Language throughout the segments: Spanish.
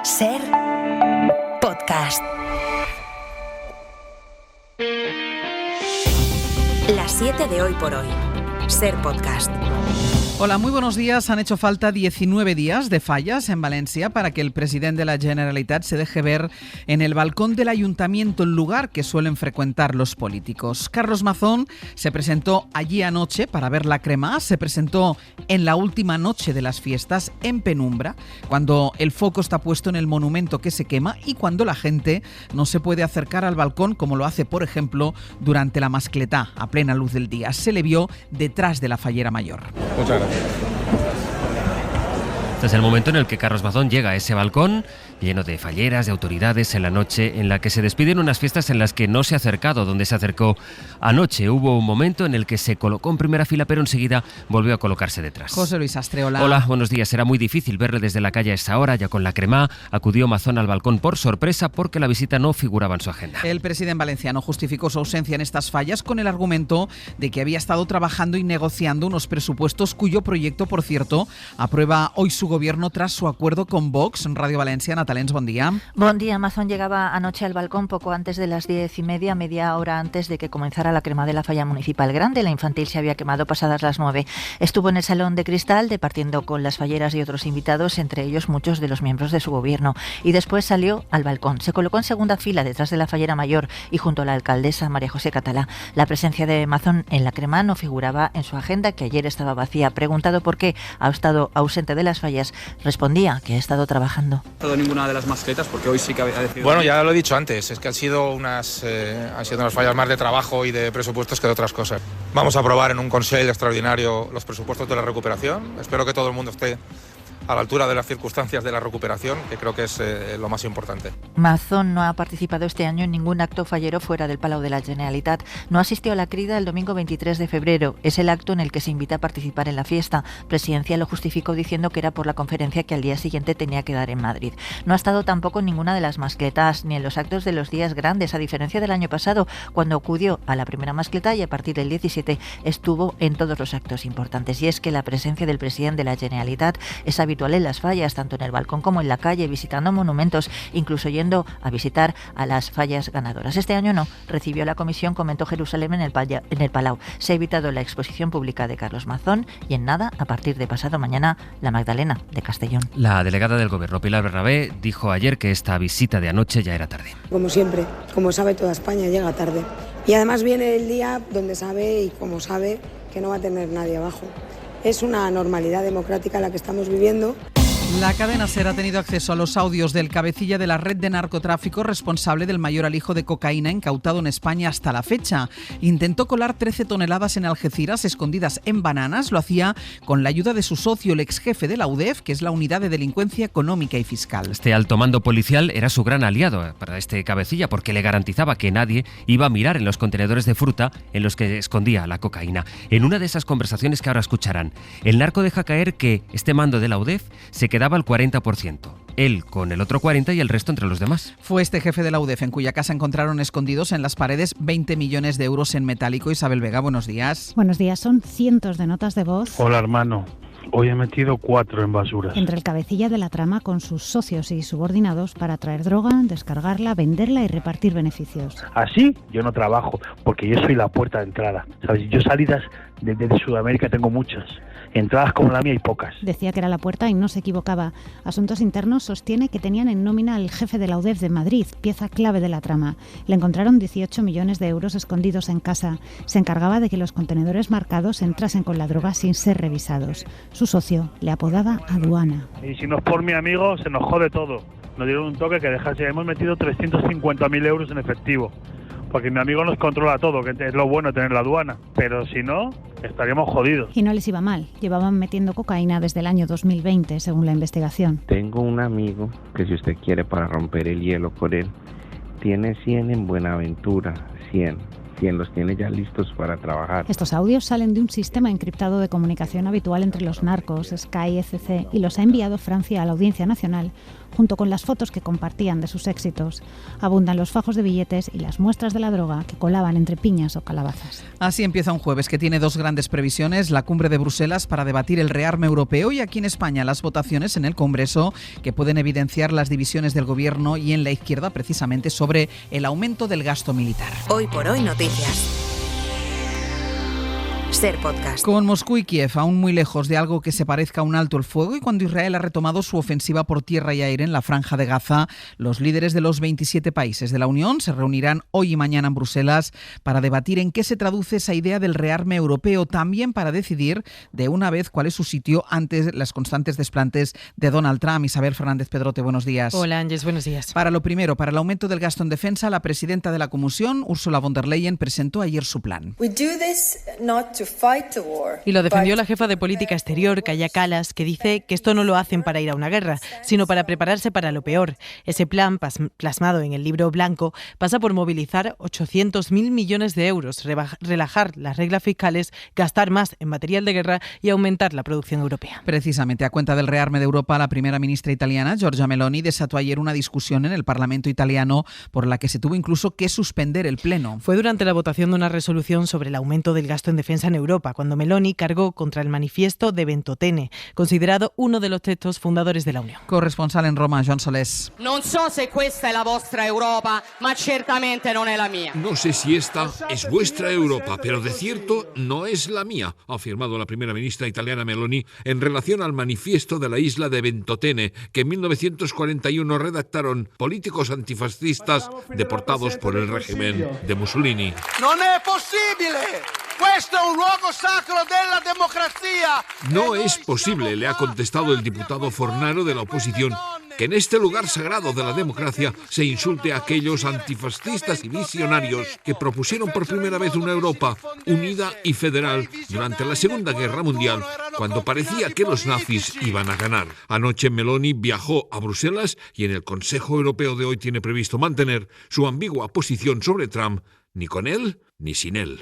Ser podcast. Las 7 de hoy por hoy. Ser podcast. Hola, muy buenos días. Han hecho falta 19 días de fallas en Valencia para que el presidente de la Generalitat se deje ver en el balcón del ayuntamiento, el lugar que suelen frecuentar los políticos. Carlos Mazón se presentó allí anoche para ver la crema, se presentó en la última noche de las fiestas, en penumbra, cuando el foco está puesto en el monumento que se quema y cuando la gente no se puede acercar al balcón como lo hace, por ejemplo, durante la mascletá, a plena luz del día. Se le vio detrás de la fallera mayor. Muchas gracias. Este es el momento en el que Carlos Mazón llega a ese balcón lleno de falleras, de autoridades, en la noche en la que se despiden unas fiestas en las que no se ha acercado, donde se acercó anoche. Hubo un momento en el que se colocó en primera fila, pero enseguida volvió a colocarse detrás. José Luis Astre, hola. Hola, buenos días. Era muy difícil verle desde la calle a esa hora, ya con la cremá. Acudió Mazón al balcón por sorpresa porque la visita no figuraba en su agenda. El presidente valenciano justificó su ausencia en estas fallas con el argumento de que había estado trabajando y negociando unos presupuestos cuyo proyecto, por cierto, aprueba hoy su gobierno tras su acuerdo con Vox. Radio Valencia, Natalens, buen día. Buen día. Mazón llegaba anoche al balcón poco antes de las 10:30, media hora antes de que comenzara la crema de la falla municipal grande. La infantil se había quemado pasadas las 9. Estuvo en el salón de cristal departiendo con las falleras y otros invitados, entre ellos muchos de los miembros de su gobierno. Y después salió al balcón. Se colocó en segunda fila detrás de la fallera mayor y junto a la alcaldesa María José Catalá. La presencia de Mazón en la crema no figuraba en su agenda, que ayer estaba vacía. Preguntado por qué ha estado ausente de las fallas, respondía que ha estado trabajando. No ninguna de las mascletas, porque hoy sí que había decidido. Bueno, ya lo he dicho antes, es que han sido unas fallas más de trabajo y de presupuestos que de otras cosas. Vamos a aprobar en un Consell extraordinario los presupuestos de la recuperación. Espero que todo el mundo esté a la altura de las circunstancias de la recuperación, que creo que es lo más importante. Mazón no ha participado este año en ningún acto fallero fuera del Palau de la Generalitat. No asistió a la crida el domingo 23 de febrero. Es el acto en el que se invita a participar en la fiesta. Presidencia lo justificó diciendo que era por la conferencia que al día siguiente tenía que dar en Madrid. No ha estado tampoco en ninguna de las mascletas ni en los actos de los días grandes, a diferencia del año pasado, cuando acudió a la primera mascleta y a partir del 17 estuvo en todos los actos importantes. Y es que la presencia del presidente de la Generalitat es habitual en las fallas, tanto en el balcón como en la calle, visitando monumentos, incluso yendo a visitar a las fallas ganadoras. Este año no. Recibió la comisión, comentó Jerusalén en el Palau. Se ha evitado la exposición pública de Carlos Mazón y en nada, a partir de pasado mañana, la Magdalena de Castellón. La delegada del gobierno, Pilar Bernabé, dijo ayer que esta visita de anoche ya era tarde. Como siempre, como sabe toda España, llega tarde. Y además viene el día donde sabe y como sabe que no va a tener nadie abajo. Es una normalidad democrática la que estamos viviendo. La cadena SER ha tenido acceso a los audios del cabecilla de la red de narcotráfico responsable del mayor alijo de cocaína incautado en España hasta la fecha. Intentó colar 13 toneladas en Algeciras escondidas en bananas. Lo hacía con la ayuda de su socio, el ex jefe de la UDEF, que es la Unidad de Delincuencia Económica y Fiscal. Este alto mando policial era su gran aliado para este cabecilla porque le garantizaba que nadie iba a mirar en los contenedores de fruta en los que escondía la cocaína. En una de esas conversaciones que ahora escucharán, el narco deja caer que este mando de la UDEF se quedaba al 40%. Él con el otro 40% y el resto entre los demás. Fue este jefe de la UDEF en cuya casa encontraron escondidos en las paredes 20 millones de euros en metálico. Isabel Vega, buenos días. Buenos días, son cientos de notas de voz. Hola, hermano. Hoy he metido 4 en basuras. Entre el cabecilla de la trama con sus socios y subordinados para traer droga, descargarla, venderla y repartir beneficios. Así yo no trabajo, porque yo soy la puerta de entrada. ¿Sabes? Yo salidas de Sudamérica tengo muchas. Entradas como la mía hay pocas. Decía que era la puerta y no se equivocaba. Asuntos Internos sostiene que tenían en nómina al jefe de la UDEF de Madrid, pieza clave de la trama. Le encontraron 18 millones de euros escondidos en casa. Se encargaba de que los contenedores marcados entrasen con la droga sin ser revisados. Su socio le apodaba Aduana. Y si no es por mi amigo, se nos jode todo. Nos dieron un toque que dejase. Hemos metido 350.000 euros en efectivo. Porque mi amigo nos controla todo, que es lo bueno tener la aduana. Pero si no, estaríamos jodidos. Y no les iba mal. Llevaban metiendo cocaína desde el año 2020, según la investigación. Tengo un amigo que, si usted quiere, para romper el hielo por él, tiene 100 en Buenaventura. 100 los tiene ya listos para trabajar. Estos audios salen de un sistema encriptado de comunicación habitual entre los narcos, Sky, ECC, y los ha enviado Francia a la Audiencia Nacional junto con las fotos que compartían de sus éxitos. Abundan los fajos de billetes y las muestras de la droga que colaban entre piñas o calabazas. Así empieza un jueves que tiene dos grandes previsiones: la cumbre de Bruselas para debatir el rearme europeo y aquí en España las votaciones en el Congreso que pueden evidenciar las divisiones del gobierno y en la izquierda precisamente sobre el aumento del gasto militar. Hoy por hoy noticias. Ser Podcast. Con Moscú y Kiev aún muy lejos de algo que se parezca a un alto el fuego y cuando Israel ha retomado su ofensiva por tierra y aire en la Franja de Gaza, los líderes de los 27 países de la Unión se reunirán hoy y mañana en Bruselas para debatir en qué se traduce esa idea del rearme europeo, también para decidir de una vez cuál es su sitio ante las constantes desplantes de Donald Trump. Isabel Fernández Pedrote, buenos días. Hola, Ángeles, buenos días. Para lo primero, para el aumento del gasto en defensa, la presidenta de la Comisión, Ursula von der Leyen, presentó ayer su plan. Y lo defendió la jefa de política exterior, Kaja Kallas, que dice que esto no lo hacen para ir a una guerra, sino para prepararse para lo peor. Ese plan, plasmado en el libro blanco, pasa por movilizar 800.000 millones de euros, relajar las reglas fiscales, gastar más en material de guerra y aumentar la producción europea. Precisamente a cuenta del rearme de Europa, la primera ministra italiana, Giorgia Meloni, desató ayer una discusión en el Parlamento italiano por la que se tuvo incluso que suspender el pleno. Fue durante la votación de una resolución sobre el aumento del gasto en defensa en Europa, cuando Meloni cargó contra el manifiesto de Ventotene, considerado uno de los textos fundadores de la Unión. Corresponsal en Roma, Joan Solés. No sé si esta es la vostra Europa, ma certamente no es la mía. No sé si esta es vuestra Europa, pero de cierto no es la mía, ha afirmado la primera ministra italiana Meloni en relación al manifiesto de la isla de Ventotene, que en 1941 redactaron políticos antifascistas deportados por el régimen de Mussolini. ¡No es posible! ¡Questo è un luogo sacro della democrazia! No es posible, le ha contestado el diputado Fornaro de la oposición, que en este lugar sagrado de la democracia se insulte a aquellos antifascistas y visionarios que propusieron por primera vez una Europa unida y federal durante la Segunda Guerra Mundial, cuando parecía que los nazis iban a ganar. Anoche Meloni viajó a Bruselas y en el Consejo Europeo de hoy tiene previsto mantener su ambigua posición sobre Trump, ni con él ni sin él.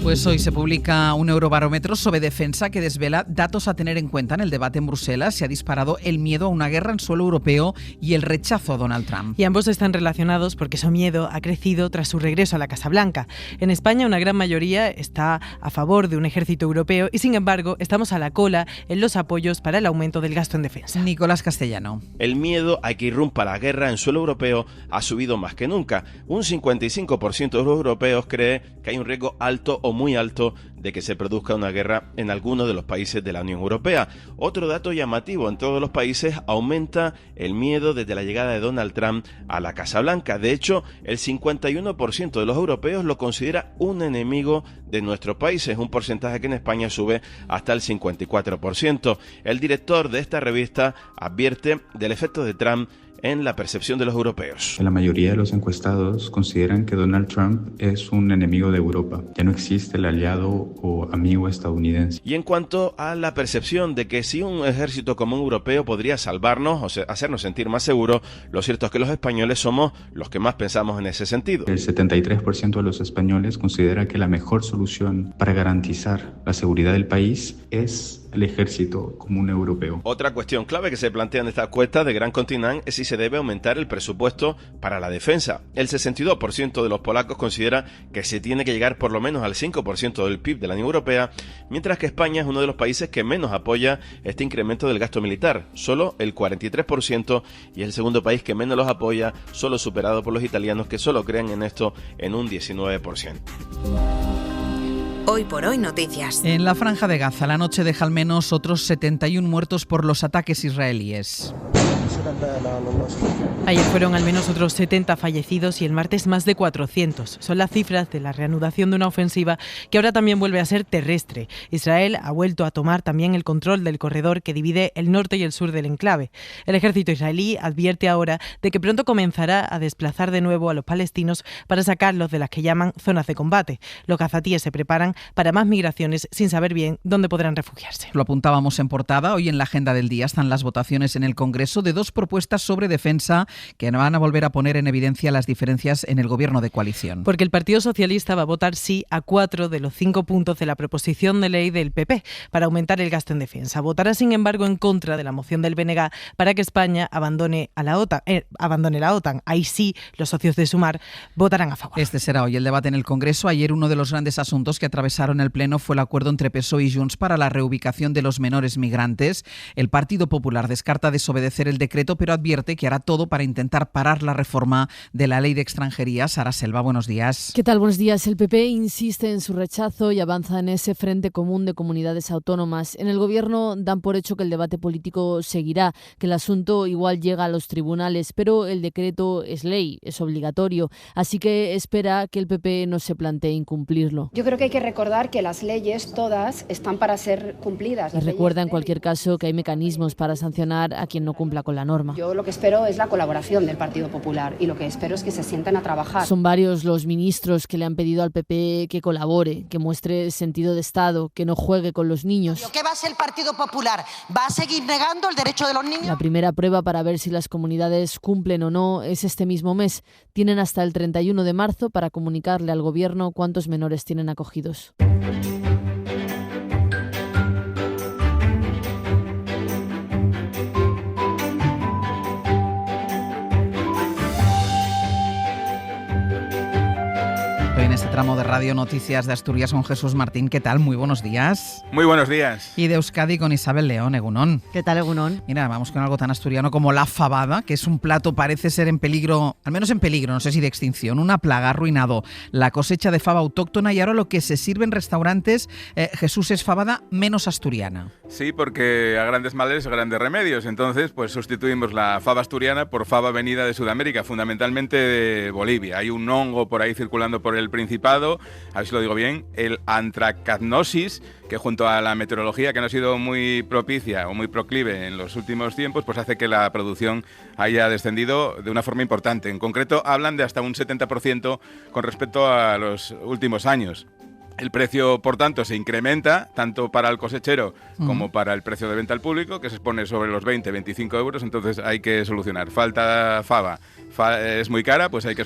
Pues hoy se publica un Eurobarómetro sobre defensa que desvela datos a tener en cuenta en el debate en Bruselas. Se ha disparado el miedo a una guerra en suelo europeo y el rechazo a Donald Trump. Y ambos están relacionados porque ese miedo ha crecido tras su regreso a la Casa Blanca. En España una gran mayoría está a favor de un ejército europeo y sin embargo estamos a la cola en los apoyos para el aumento del gasto en defensa. Nicolás Castellano. El miedo a que irrumpa la guerra en suelo europeo ha subido más que nunca. Un 55% de los europeos cree que hay un riesgo alto o muy alto de que se produzca una guerra en alguno de los países de la Unión Europea. Otro dato llamativo: en todos los países aumenta el miedo desde la llegada de Donald Trump a la Casa Blanca. De hecho, el 51% de los europeos lo considera un enemigo de nuestros países, un porcentaje que en España sube hasta el 54%. El director de esta revista advierte del efecto de Trump en la percepción de los europeos. La mayoría de los encuestados consideran que Donald Trump es un enemigo de Europa. Ya no existe el aliado o amigo estadounidense. Y en cuanto a la percepción de que si un ejército común europeo podría salvarnos o hacernos sentir más seguros, lo cierto es que los españoles somos los que más pensamos en ese sentido. El 73% de los españoles considera que la mejor solución para garantizar la seguridad del país es el ejército común europeo. Otra cuestión clave que se plantea en esta encuesta de Gran Continent es si se debe aumentar el presupuesto para la defensa. El 62% de los polacos considera que se tiene que llegar por lo menos al 5% del PIB de la Unión Europea, mientras que España es uno de los países que menos apoya este incremento del gasto militar, solo el 43%, y es el segundo país que menos los apoya, solo superado por los italianos, que solo creen en esto en un 19%. Hoy por hoy noticias. En la Franja de Gaza, la noche deja al menos otros 71 muertos por los ataques israelíes. Ayer fueron al menos otros 70 fallecidos y el martes más de 400. Son las cifras de la reanudación de una ofensiva que ahora también vuelve a ser terrestre. Israel ha vuelto a tomar también el control del corredor que divide el norte y el sur del enclave. El ejército israelí advierte ahora de que pronto comenzará a desplazar de nuevo a los palestinos para sacarlos de las que llaman zonas de combate. Los gazatíes se preparan para más migraciones sin saber bien dónde podrán refugiarse. Lo apuntábamos en portada. Hoy en la agenda del día están las votaciones en el Congreso de dos 2 propuestas sobre defensa que van a volver a poner en evidencia las diferencias en el gobierno de coalición. Porque el Partido Socialista va a votar sí a 4 de los 5 puntos de la proposición de ley del PP para aumentar el gasto en defensa. Votará, sin embargo, en contra de la moción del BNG para que España abandone la OTAN. Ahí sí, los socios de Sumar votarán a favor. Este será hoy el debate en el Congreso. Ayer uno de los grandes asuntos que atravesaron el Pleno fue el acuerdo entre PSOE y Junts para la reubicación de los menores migrantes. El Partido Popular descarta desobedecer el decreto, pero advierte que hará todo para intentar parar la reforma de la ley de extranjería. Sara Selva, buenos días. ¿Qué tal? Buenos días. El PP insiste en su rechazo y avanza en ese frente común de comunidades autónomas. En el Gobierno dan por hecho que el debate político seguirá, que el asunto igual llega a los tribunales, pero el decreto es ley, es obligatorio, así que espera que el PP no se plantee incumplirlo. Yo creo que hay que recordar que las leyes todas están para ser cumplidas. Y recuerda en cualquier caso que hay mecanismos para sancionar a quien no cumpla con la norma. Yo lo que espero es la colaboración del Partido Popular y lo que espero es que se sienten a trabajar. Son varios los ministros que le han pedido al PP que colabore, que muestre sentido de Estado, que no juegue con los niños. ¿Qué va a hacer el Partido Popular? ¿Va a seguir negando el derecho de los niños? La primera prueba para ver si las comunidades cumplen o no es este mismo mes. Tienen hasta el 31 de marzo para comunicarle al Gobierno cuántos menores tienen acogidos. En este tramo de Radio Noticias de Asturias con Jesús Martín. ¿Qué tal? Muy buenos días. Muy buenos días. Y de Euskadi con Isabel León, Egunon. ¿Qué tal, Egunon? Mira, vamos con algo tan asturiano como la fabada, que es un plato, parece ser en peligro, al menos en peligro, no sé si de extinción. Una plaga ha arruinado la cosecha de faba autóctona y ahora lo que se sirve en restaurantes, Jesús, es fabada menos asturiana. Sí, porque a grandes males, grandes remedios. Entonces, pues sustituimos la faba asturiana por faba venida de Sudamérica, fundamentalmente de Bolivia. Hay un hongo por ahí circulando por el Principado, a ver si lo digo bien, el Anthracnossis, que junto a la meteorología que no ha sido muy propicia o muy proclive en los últimos tiempos, pues hace que la producción haya descendido de una forma importante. En concreto, hablan de hasta un 70% con respecto a los últimos años. El precio, por tanto, se incrementa tanto para el cosechero como para el precio de venta al público, que se expone sobre los 20-25 euros, entonces hay que solucionar. Falta fava. Es muy cara, pues hay que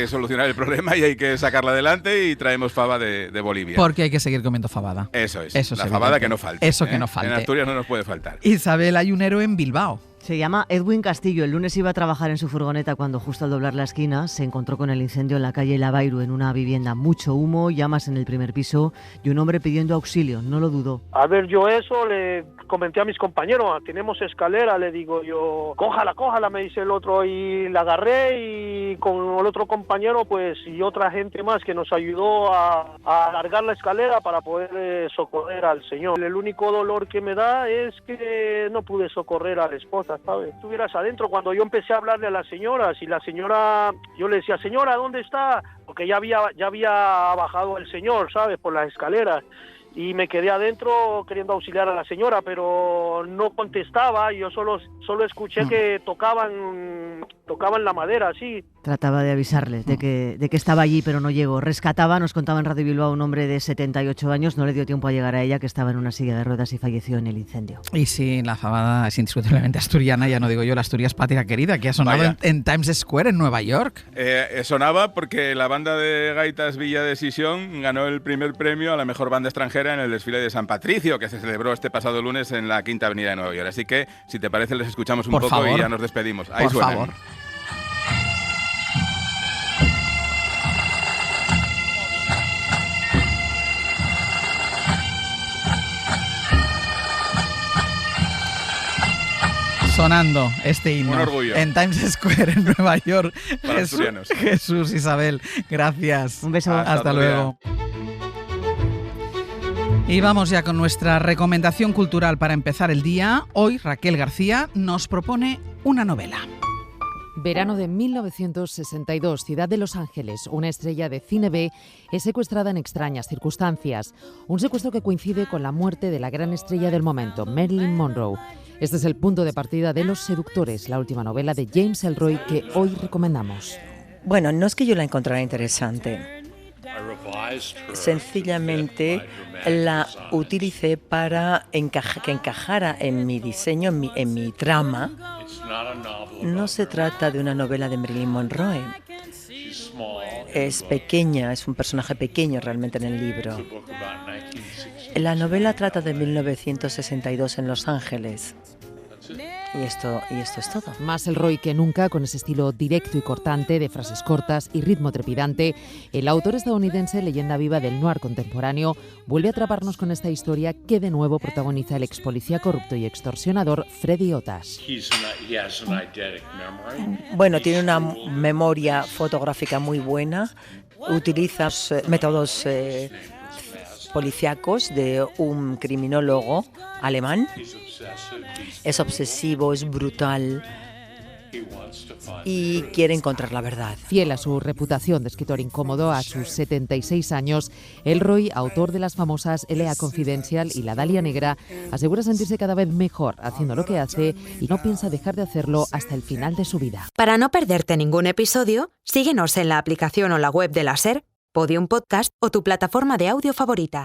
solucionar el problema y hay que sacarla adelante y traemos fava de Bolivia. Porque hay que seguir comiendo fabada. Eso es, la fabada que no falte. Eso que no falte. En Asturias no nos puede faltar. Isabel, hay un héroe en Bilbao. Se llama Edwin Castillo. El lunes iba a trabajar en su furgoneta cuando justo al doblar la esquina se encontró con el incendio en la calle Lavairu, en una vivienda. Mucho humo, llamas en el primer piso y un hombre pidiendo auxilio. No lo dudó. A ver, yo eso le comenté a mis compañeros. Tenemos escalera, le digo yo. Cójala, me dice el otro. Y la agarré y con el otro compañero pues y otra gente más que nos ayudó a alargar la escalera para poder socorrer al señor. El único dolor que me da es que no pude socorrer a la esposa, ¿sabes? Estuvieras adentro cuando yo empecé a hablarle a la señora, si la señora, yo le decía, señora, ¿dónde está? Porque ya había bajado el señor, ¿sabes? Por las escaleras. Y me quedé adentro queriendo auxiliar a la señora, pero no contestaba. Yo solo escuché que tocaban la madera, así. Trataba de avisarles de que estaba allí, pero no llegó. Rescataba, nos contaba en Radio Bilbao, un hombre de 78 años. No le dio tiempo a llegar a ella, que estaba en una silla de ruedas y falleció en el incendio. Y sí, la fabada es indiscutiblemente asturiana, ya no digo yo, la Asturias patria querida, que ha sonado en Times Square, en Nueva York. Sonaba porque la banda de gaitas Villa Decisión ganó el primer premio a la mejor banda extranjera en el desfile de San Patricio, que se celebró este pasado lunes en la Quinta Avenida de Nueva York. Así que, si te parece, les escuchamos un poco y ya nos despedimos. Ahí por suenan. Favor. Sonando este himno en Times Square en Nueva York. Jesús, Isabel, gracias. Un beso. Hasta luego. Y vamos ya con nuestra recomendación cultural para empezar el día. Hoy Raquel García nos propone una novela. Verano de 1962, ciudad de Los Ángeles. Una estrella de cine B es secuestrada en extrañas circunstancias. Un secuestro que coincide con la muerte de la gran estrella del momento, Marilyn Monroe. Este es el punto de partida de Los Seductores, la última novela de James Ellroy que hoy recomendamos. Bueno, no es que yo la encontrara interesante. Sencillamente la utilicé para que encajara en mi diseño, en mi trama, No se trata de una novela de Marilyn Monroe. Es pequeña, es un personaje pequeño realmente en el libro. La novela trata de 1962 en Los Ángeles. Y esto es todo. Más Elroy que nunca, con ese estilo directo y cortante, de frases cortas y ritmo trepidante, el autor estadounidense, leyenda viva del noir contemporáneo, vuelve a atraparnos con esta historia que de nuevo protagoniza el ex policía corrupto y extorsionador Freddy Otas. Bueno, tiene una memoria fotográfica muy buena, utiliza métodos policíacos de un criminólogo alemán. Es obsesivo, es brutal y quiere encontrar la verdad. Fiel a su reputación de escritor incómodo, a sus 76 años, Elroy, autor de las famosas L.A. Confidential y La Dalia Negra, asegura sentirse cada vez mejor haciendo lo que hace y no piensa dejar de hacerlo hasta el final de su vida. Para no perderte ningún episodio, síguenos en la aplicación o la web de la SER, Podium Podcast o tu plataforma de audio favorita.